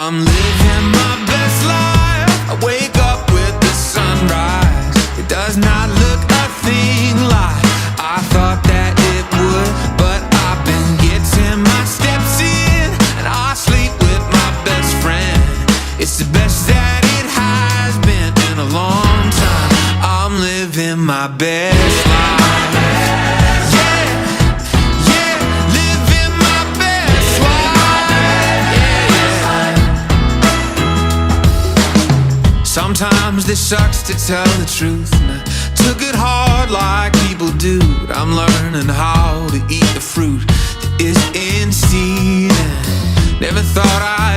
I'm living my best life. I wake up with the sunrise. It does not look a thing like I thought that it would, but I've been getting my steps in, and I sleep with my best friend. It's the best that it has been in a long time. I'm living my best life. Sometimes this sucks to tell the truth, and I took it hard like people do, but I'm learning how to eat the fruit that is in season. Never thought I'd